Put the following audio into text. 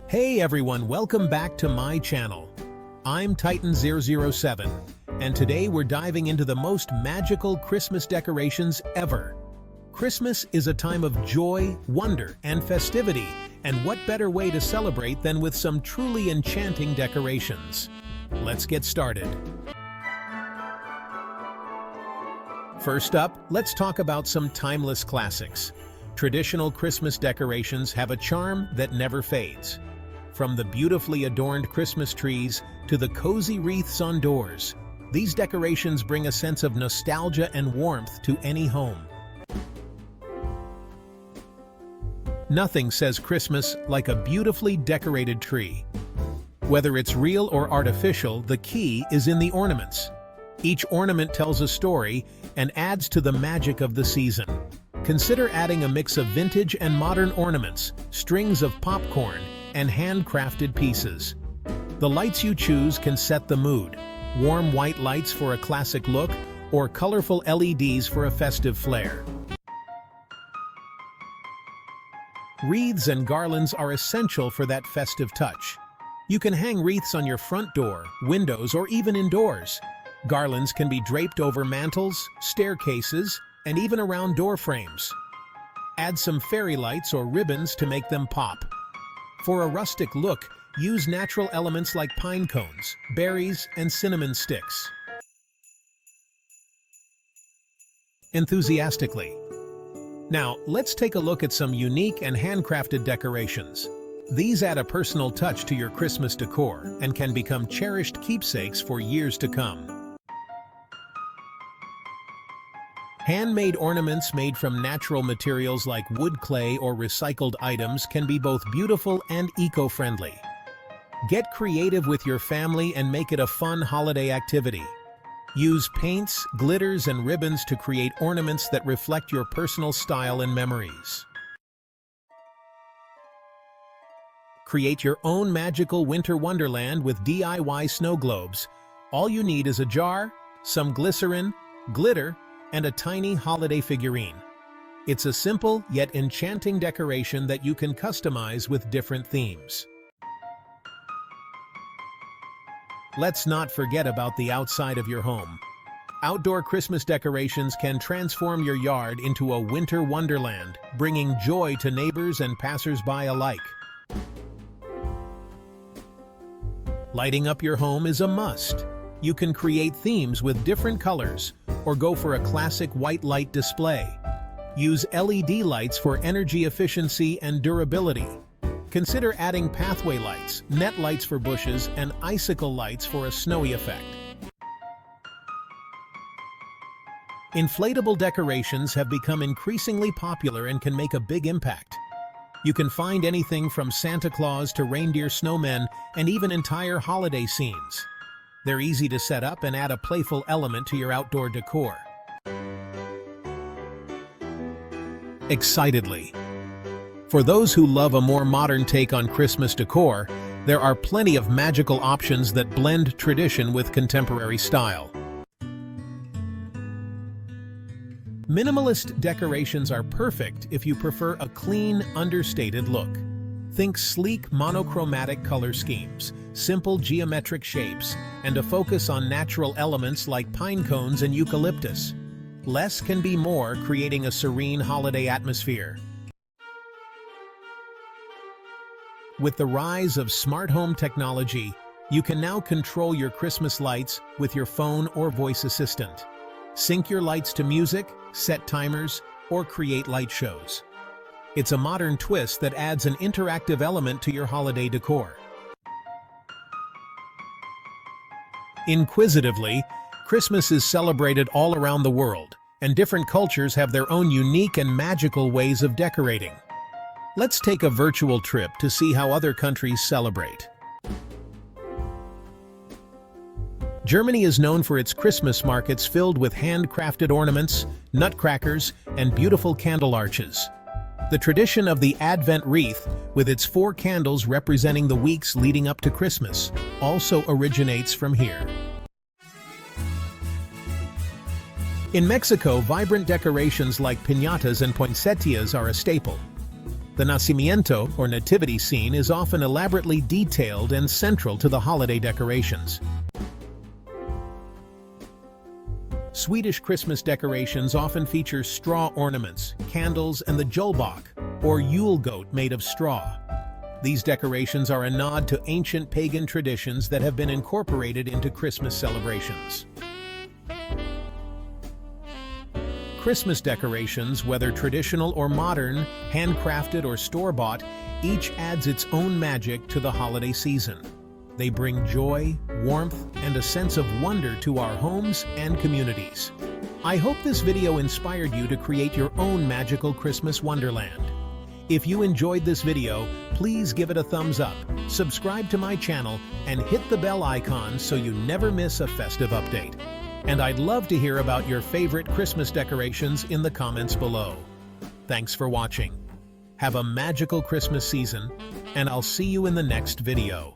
Hey everyone, welcome back to my channel. I'm Titan007, and today we're diving into the most magical Christmas decorations ever. Christmas is a time of joy, wonder, and festivity, and what better way to celebrate than with some truly enchanting decorations? Let's get started. First up, let's talk about some timeless classics. Traditional Christmas decorations have a charm that never fades. From the beautifully adorned Christmas trees to the cozy wreaths on doors, these decorations bring a sense of nostalgia and warmth to any home. Nothing says Christmas like a beautifully decorated tree. Whether it's real or artificial, the key is in the ornaments. Each ornament tells a story and adds to the magic of the season. Consider adding a mix of vintage and modern ornaments, strings of popcorn, and handcrafted pieces. The lights you choose can set the mood. Warm white lights for a classic look, or colorful LEDs for a festive flair. Wreaths and garlands are essential for that festive touch. You can hang wreaths on your front door, windows, or even indoors. Garlands can be draped over mantels, staircases, and even around door frames. Add some fairy lights or ribbons to make them pop. For a rustic look, use natural elements like pine cones, berries, and cinnamon sticks. Enthusiastically. Now, let's take a look at some unique and handcrafted decorations. These add a personal touch to your Christmas decor and can become cherished keepsakes for years to come. Handmade ornaments made from natural materials like wood, clay, or recycled items can be both beautiful and eco-friendly. Get creative with your family and make it a fun holiday activity. Use paints, glitters, and ribbons to create ornaments that reflect your personal style and memories. Create your own magical winter wonderland with DIY snow globes. All you need is a jar, some glycerin, glitter, and a tiny holiday figurine. It's a simple yet enchanting decoration that you can customize with different themes. Let's not forget about the outside of your home. Outdoor Christmas decorations can transform your yard into a winter wonderland, bringing joy to neighbors and passers-by alike. Lighting up your home is a must. You can create themes with different colors, or go for a classic white light display. Use LED lights for energy efficiency and durability. Consider adding pathway lights, net lights for bushes, and icicle lights for a snowy effect. Inflatable decorations have become increasingly popular and can make a big impact. You can find anything from Santa Claus to reindeer snowmen and even entire holiday scenes. They're easy to set up and add a playful element to your outdoor decor. Excitedly. For those who love a more modern take on Christmas decor, there are plenty of magical options that blend tradition with contemporary style. Minimalist decorations are perfect if you prefer a clean, understated look. Think sleek, monochromatic color schemes, simple geometric shapes, and a focus on natural elements like pine cones and eucalyptus. Less can be more, creating a serene holiday atmosphere. With the rise of smart home technology, you can now control your Christmas lights with your phone or voice assistant. Sync your lights to music, set timers, or create light shows. It's a modern twist that adds an interactive element to your holiday decor. Inquisitively, Christmas is celebrated all around the world, and different cultures have their own unique and magical ways of decorating. Let's take a virtual trip to see how other countries celebrate. Germany is known for its Christmas markets filled with handcrafted ornaments, nutcrackers, and beautiful candle arches. The tradition of the Advent wreath, with its 4 candles representing the weeks leading up to Christmas, also originates from here. In Mexico, vibrant decorations like piñatas and poinsettias are a staple. The nacimiento, or nativity scene, is often elaborately detailed and central to the holiday decorations. Swedish Christmas decorations often feature straw ornaments, candles, and the julbok, or Yule goat made of straw. These decorations are a nod to ancient pagan traditions that have been incorporated into Christmas celebrations. Christmas decorations, whether traditional or modern, handcrafted or store-bought, each adds its own magic to the holiday season. They bring joy, warmth, and a sense of wonder to our homes and communities. I hope this video inspired you to create your own magical Christmas wonderland. If you enjoyed this video, please give it a thumbs up, subscribe to my channel, and hit the bell icon so you never miss a festive update. And I'd love to hear about your favorite Christmas decorations in the comments below. Thanks for watching. Have a magical Christmas season, and I'll see you in the next video.